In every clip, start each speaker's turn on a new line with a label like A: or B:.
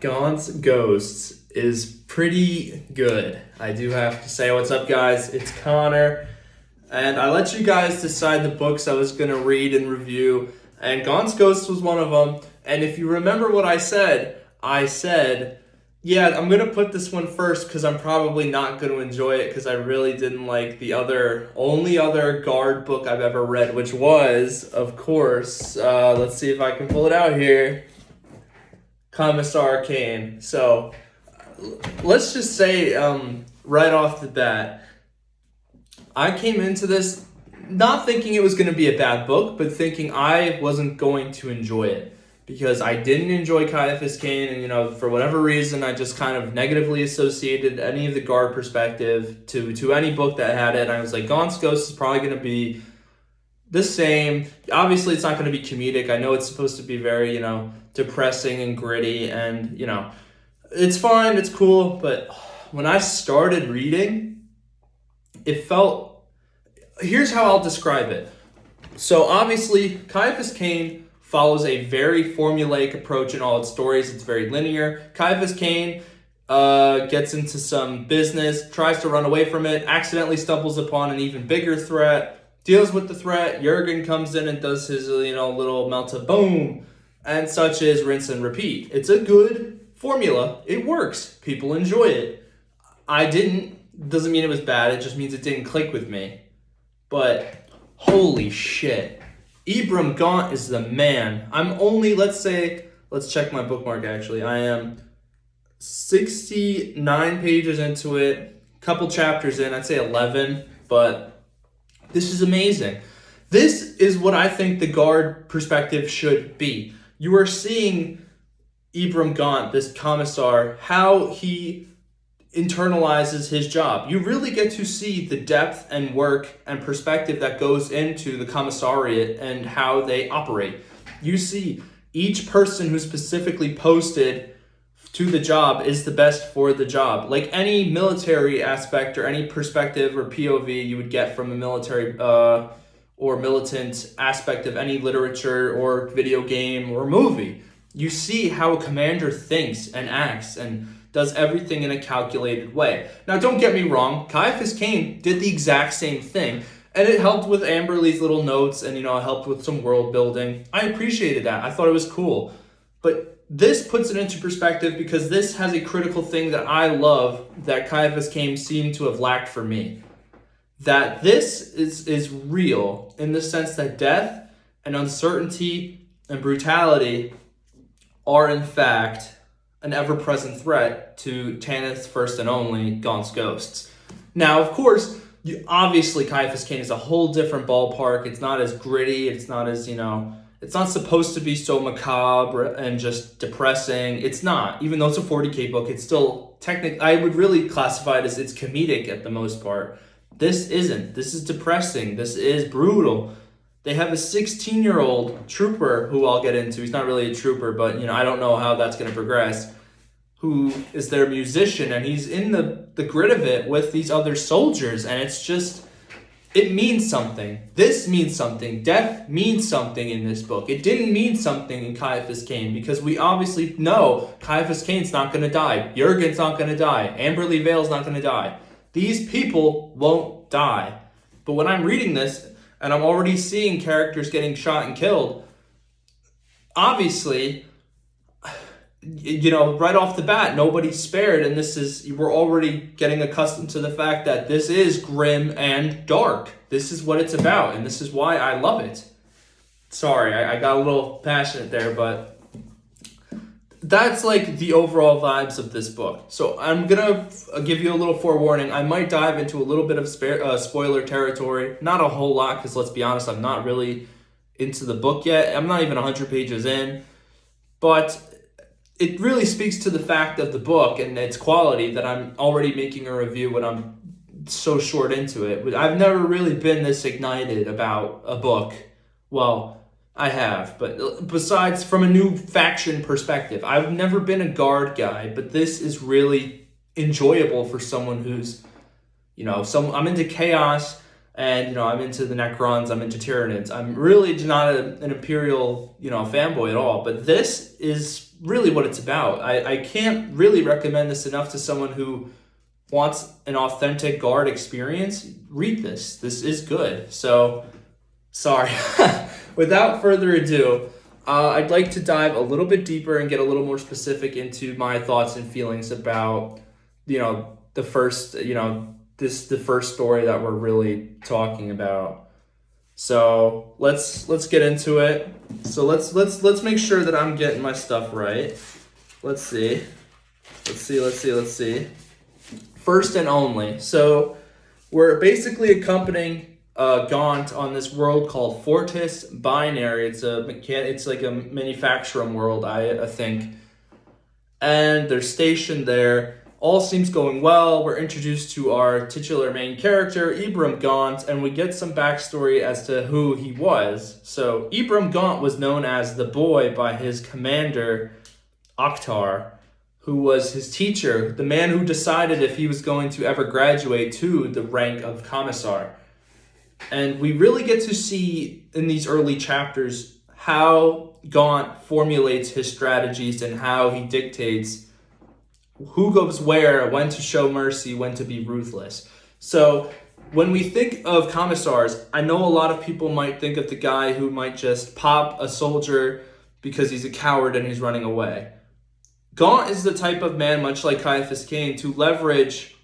A: Gaunt's Ghosts is pretty good. I do have to say, what's up, guys? It's Connor, and I let you guys decide the books I was going to read and review, and Gaunt's Ghosts was one of them. And if you remember what I said, yeah, I'm going to put this one first because I'm probably not going to enjoy it because I really didn't like the only other Guard book I've ever read, which was, of course, let's see if I can pull it out here. Commissar Kane. So let's just say right off the bat, I came into this not thinking it was going to be a bad book, but thinking I wasn't going to enjoy it because I didn't enjoy Caiaphas Kane, and for whatever reason, I just kind of negatively associated any of the Guard perspective to any book that had it. And I was like, Gaunt's Ghost is probably going to be the same. Obviously, it's not going to be comedic. I know it's supposed to be very, depressing and gritty, and, it's fine, it's cool. But when I started reading, here's how I'll describe it. So obviously, Caiaphas Kane follows a very formulaic approach in all its stories. It's very linear. Caiaphas Kane gets into some business, tries to run away from it, accidentally stumbles upon an even bigger threat, deals with the threat. Jurgen comes in and does his, little melta boom, and such is rinse and repeat. It's a good formula. It works. People enjoy it. I didn't. Doesn't mean it was bad. It just means it didn't click with me. But holy shit. Ibram Gaunt is the man. I'm only, let's check my bookmark actually. I am 69 pages into it, couple chapters in, I'd say 11, but this is amazing. This is what I think the Guard perspective should be. You are seeing Ibram Gaunt, this commissar, how he internalizes his job. You really get to see the depth and work and perspective that goes into the commissariat and how they operate. You see each person who specifically posted to the job is the best for the job. Like any military aspect or any perspective or POV you would get from a military or militant aspect of any literature or video game or movie. You see how a commander thinks and acts and does everything in a calculated way. Now, don't get me wrong, Caiaphas Kane did the exact same thing, and it helped with Amberly's little notes, and it helped with some world building. I appreciated that. I thought it was cool. But this puts it into perspective because this has a critical thing that I love that Caiaphas Kane seemed to have lacked for me. That this is real in the sense that death and uncertainty and brutality are in fact an ever-present threat to Tanith's first and only, Gaunt's Ghosts. Now, of course, obviously Caiaphas Kane is a whole different ballpark. It's not as gritty. It's not as, it's not supposed to be so macabre and just depressing. It's not. Even though it's a 40K book, it's still technically, I would really classify it as it's comedic at the most part. This isn't. This is depressing. This is brutal. They have a 16-year-old trooper who I'll get into. He's not really a trooper, but, I don't know how that's going to progress, who is their musician, and he's in the grit of it with these other soldiers, and it's just, it means something. This means something. Death means something in this book. It didn't mean something in Caiaphas Kane because we obviously know Caiaphas Kane's not going to die. Jurgen's not going to die. Amberly Vale's not going to die. These people won't die. But when I'm reading this, and I'm already seeing characters getting shot and killed, obviously, right off the bat, nobody's spared, and we're already getting accustomed to the fact that this is grim and dark. This is what it's about, and this is why I love it. Sorry, I got a little passionate there, but that's like the overall vibes of this book. So I'm going to give you a little forewarning. I might dive into a little bit of spoiler territory. Not a whole lot, because let's be honest, I'm not really into the book yet. I'm not even 100 pages in. But it really speaks to the fact of the book and its quality that I'm already making a review when I'm so short into it. I've never really been this ignited about a book. Well, I have, but besides from a new faction perspective, I've never been a Guard guy, but this is really enjoyable for someone who's, I'm into chaos And, I'm into the Necrons, I'm into Tyranids. I'm really not an Imperial, fanboy at all. But this is really what it's about. I can't really recommend this enough to someone who wants an authentic Guard experience. Read this. This is good. So, sorry. Without further ado, I'd like to dive a little bit deeper and get a little more specific into my thoughts and feelings about, the first, the first story that we're really talking about. So let's get into it. So let's make sure that I'm getting my stuff right. Let's see. First and only. So we're basically accompanying Gaunt on this world called Fortis Binary. It's like a manufacturing world, I think. And they're stationed there. All seems going well. We're introduced to our titular main character, Ibram Gaunt, and we get some backstory as to who he was. So Ibram Gaunt was known as the Boy by his commander, Akhtar, who was his teacher, the man who decided if he was going to ever graduate to the rank of Commissar. And we really get to see in these early chapters how Gaunt formulates his strategies and how he dictates who goes where, when to show mercy, when to be ruthless. So when we think of commissars, I know a lot of people might think of the guy who might just pop a soldier because he's a coward and he's running away. Gaunt is the type of man, much like Caiaphas Cain, to leverage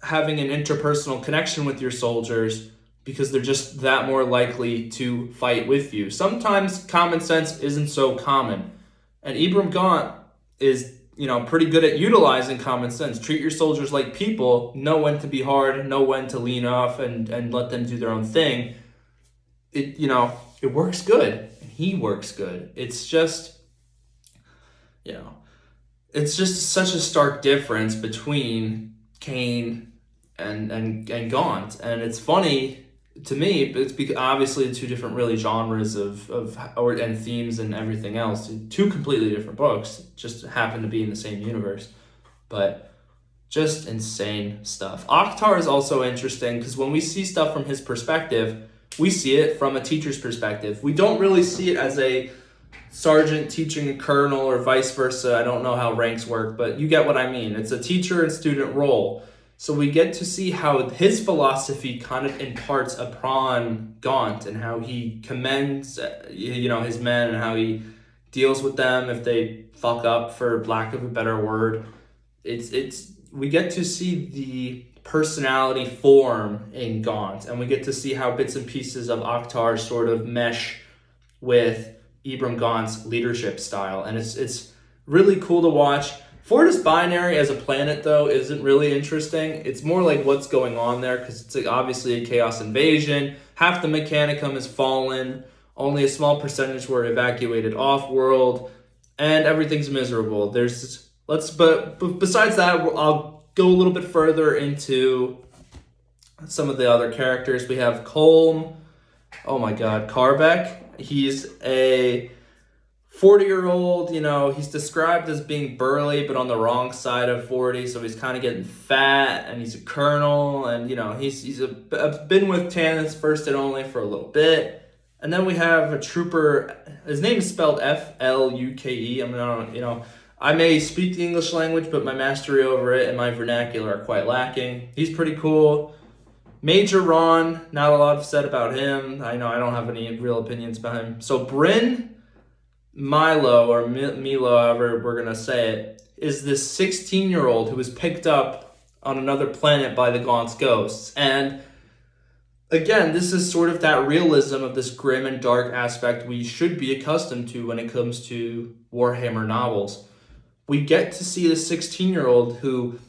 A: having an interpersonal connection with your soldiers because they're just that more likely to fight with you. Sometimes common sense isn't so common. And Ibram Gaunt is pretty good at utilizing common sense. Treat your soldiers like people, know when to be hard, know when to lean off and let them do their own thing. It works good. And he works good. It's just such a stark difference between Cain and Gaunt. And it's funny to me, it's because obviously the two different really genres and themes and everything else. Two completely different books, just happen to be in the same universe. But just insane stuff. Akhtar is also interesting because when we see stuff from his perspective, we see it from a teacher's perspective. We don't really see it as a sergeant teaching a colonel or vice versa. I don't know how ranks work, but you get what I mean. It's a teacher and student role. So we get to see how his philosophy kind of imparts upon Gaunt and how he commends, his men and how he deals with them if they fuck up, for lack of a better word. We get to see the personality form in Gaunt, and we get to see how bits and pieces of Akhtar sort of mesh with Ibram Gaunt's leadership style, and it's really cool to watch. Fortis Binary as a planet, though, isn't really interesting. It's more like what's going on there, because it's obviously a chaos invasion. Half the Mechanicum has fallen. Only a small percentage were evacuated off-world, and everything's miserable. But besides that, I'll go a little bit further into some of the other characters. We have Colm. Oh my God, Carbeck. He's a 40-year-old, he's described as being burly, but on the wrong side of 40, so he's kind of getting fat, and he's a colonel, and, he's been with Tanith's first and only for a little bit. And then we have a trooper, his name is spelled Fluke. I may speak the English language, but my mastery over it and my vernacular are quite lacking. He's pretty cool. Major Ron, not a lot said about him. I don't have any real opinions about him. So Bryn Milo, or Milo, however we're going to say it, is this 16-year-old who was picked up on another planet by the Gaunt's ghosts. And again, this is sort of that realism of this grim and dark aspect we should be accustomed to when it comes to Warhammer novels. We get to see the 16-year-old who,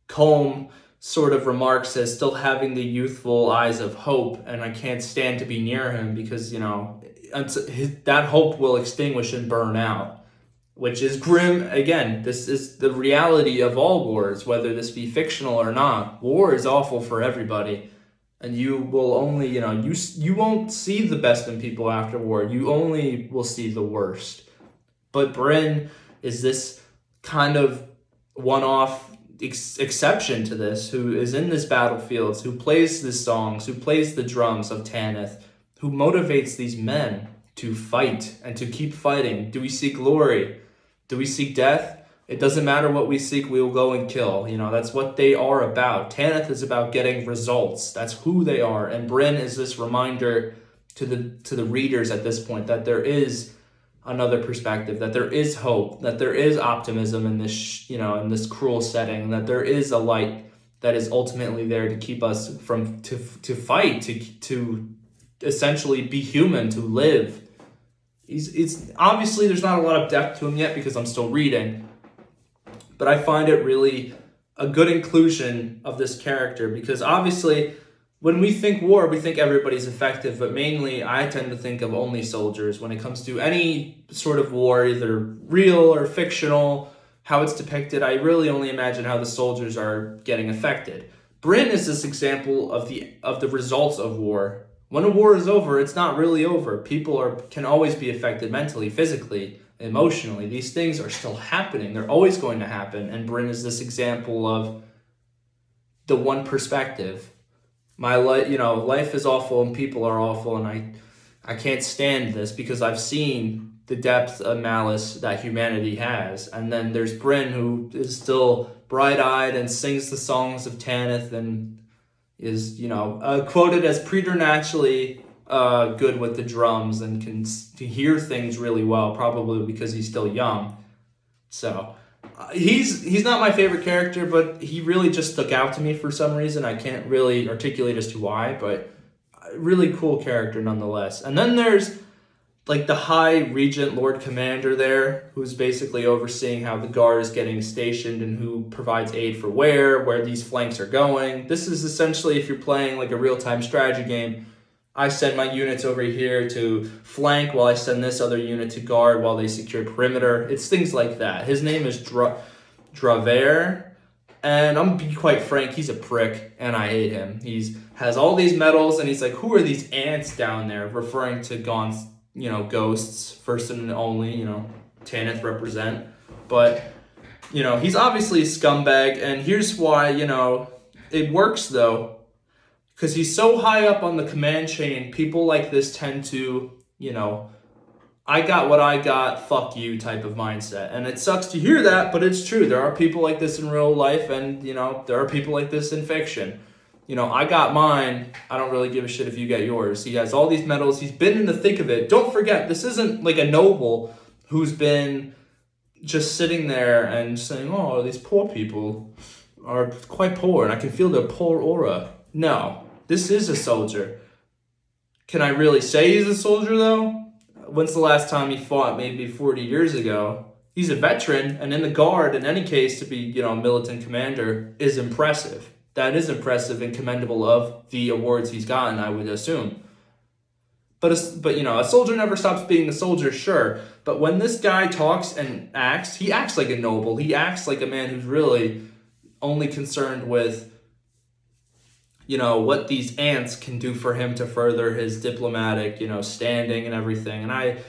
A: Colm sort of remarks as still having the youthful eyes of hope, and I can't stand to be near him because, that hope will extinguish and burn out, which is grim. Again, this is the reality of all wars, whether this be fictional or not. War is awful for everybody, and you will only, you won't see the best in people after war. You only will see the worst. But Bryn is this kind of one-off, exception to this, who is in this battlefield, who plays the songs, who plays the drums of Tanith, who motivates these men to fight and to keep fighting. Do we seek glory? Do we seek death? It doesn't matter what we seek, we will go and kill. That's what they are about. Tanith is about getting results. That's who they are. And Bryn is this reminder to the readers at this point that there is another perspective, that there is hope, that there is optimism in this, in this cruel setting, that there is a light that is ultimately there to keep us to fight, to essentially be human, to live. It's obviously there's not a lot of depth to him yet because I'm still reading, but I find it really a good inclusion of this character, because obviously when we think war, we think everybody's effective, but mainly I tend to think of only soldiers when it comes to any sort of war, either real or fictional, how it's depicted. I really only imagine how the soldiers are getting affected. Bryn is this example of the results of war. When a war is over, it's not really over. People can always be affected mentally, physically, emotionally. These things are still happening. They're always going to happen. And Bryn is this example of the one perspective. My life is awful and people are awful, and I can't stand this because I've seen the depth of malice that humanity has. And then there's Bryn, who is still bright-eyed and sings the songs of Tanith and is, quoted as preternaturally good with the drums and can hear things really well, probably because he's still young. So he's not my favorite character, but he really just stuck out to me for some reason. I can't really articulate as to why, but a really cool character nonetheless. And then there's like the High Regent Lord Commander there, who's basically overseeing how the guard is getting stationed and who provides aid for where these flanks are going. This is essentially, if you're playing like a real-time strategy game, I send my units over here to flank while I send this other unit to guard while they secure perimeter. It's things like that. His name is Draver, and I'm gonna be quite frank, he's a prick, and I hate him. He has all these medals, and he's like, who are these ants down there? Referring to Gaunt's, ghosts, first and only, Tanith represent. But, he's obviously a scumbag, and here's why, it works, though. Because he's so high up on the command chain, people like this tend to, I got what I got, fuck you type of mindset. And it sucks to hear that, but it's true. There are people like this in real life, and, there are people like this in fiction. I got mine. I don't really give a shit if you get yours. He has all these medals. He's been in the thick of it. Don't forget, this isn't like a noble who's been just sitting there and saying, oh, these poor people are quite poor, and I can feel their poor aura. No, this is a soldier. Can I really say he's a soldier, though? When's the last time he fought? Maybe 40 years ago. He's a veteran, and in the guard, in any case, to be, a militant commander is impressive. That is impressive and commendable of the awards he's gotten, I would assume. But a soldier never stops being a soldier, sure. But when this guy talks and acts, he acts like a noble. He acts like a man who's really only concerned with what these ants can do for him to further his diplomatic, standing and everything. And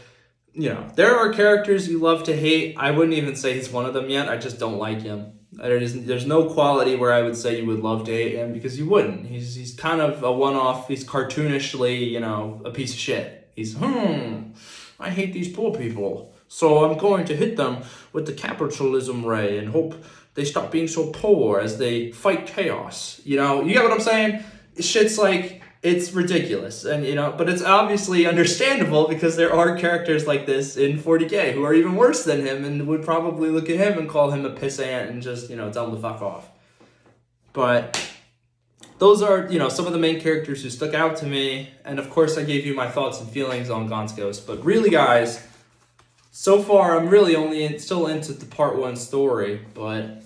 A: there are characters you love to hate. I wouldn't even say he's one of them yet. I just don't like him. There's no quality where I would say you would love to hate him, because you wouldn't. He's kind of a one-off. He's cartoonishly, a piece of shit. He's, I hate these poor people, so I'm going to hit them with the capitalism ray and hope they stop being so poor as they fight chaos. You get what I'm saying? Shit's like, it's ridiculous. And, but it's obviously understandable because there are characters like this in 40K who are even worse than him and would probably look at him and call him a pissant and just, tell him to fuck off. But those are, some of the main characters who stuck out to me. And of course, I gave you my thoughts and feelings on Gaunt's Ghost. But really, guys, so far, I'm really still into the part 1 story, but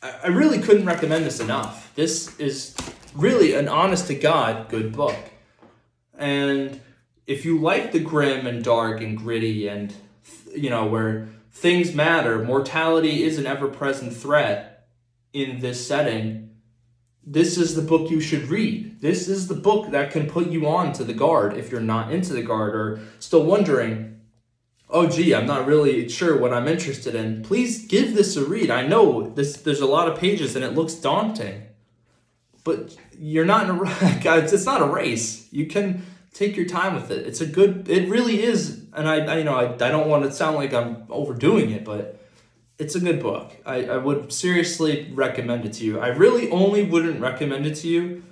A: I really couldn't recommend this enough. This is really an honest-to-God good book. And if you like the grim and dark and gritty and, where things matter, mortality is an ever-present threat in this setting, this is the book you should read. This is the book that can put you on to the Guard if you're not into the Guard or still wondering, oh gee, I'm not really sure what I'm interested in, please give this a read. I know there's a lot of pages and it looks daunting, but you're not in a guys, it's not a race. You can take your time with it. It really is, and I don't want to sound like I'm overdoing it, but it's a good book. I would seriously recommend it to you. I really only wouldn't recommend it to you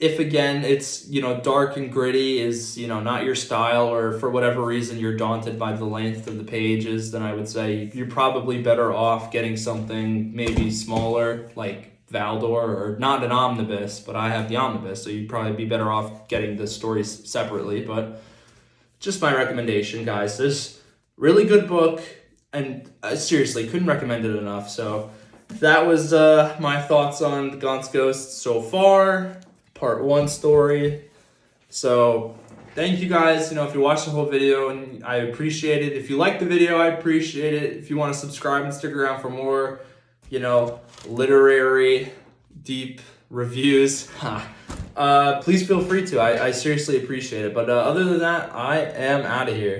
A: if, again, it's, dark and gritty is, not your style, or for whatever reason you're daunted by the length of the pages. Then I would say you're probably better off getting something maybe smaller, like Valdor, or not an omnibus, but I have the omnibus, so you'd probably be better off getting the stories separately. But just my recommendation, guys. This really good book, and seriously, couldn't recommend it enough. So that was my thoughts on Gaunt's Ghost so far, part 1 story. So thank you guys. If you watched the whole video, and I appreciate it. If you like the video, I appreciate it. If you want to subscribe and stick around for more, literary deep reviews, please feel free to. I seriously appreciate it. But other than that, I am out of here.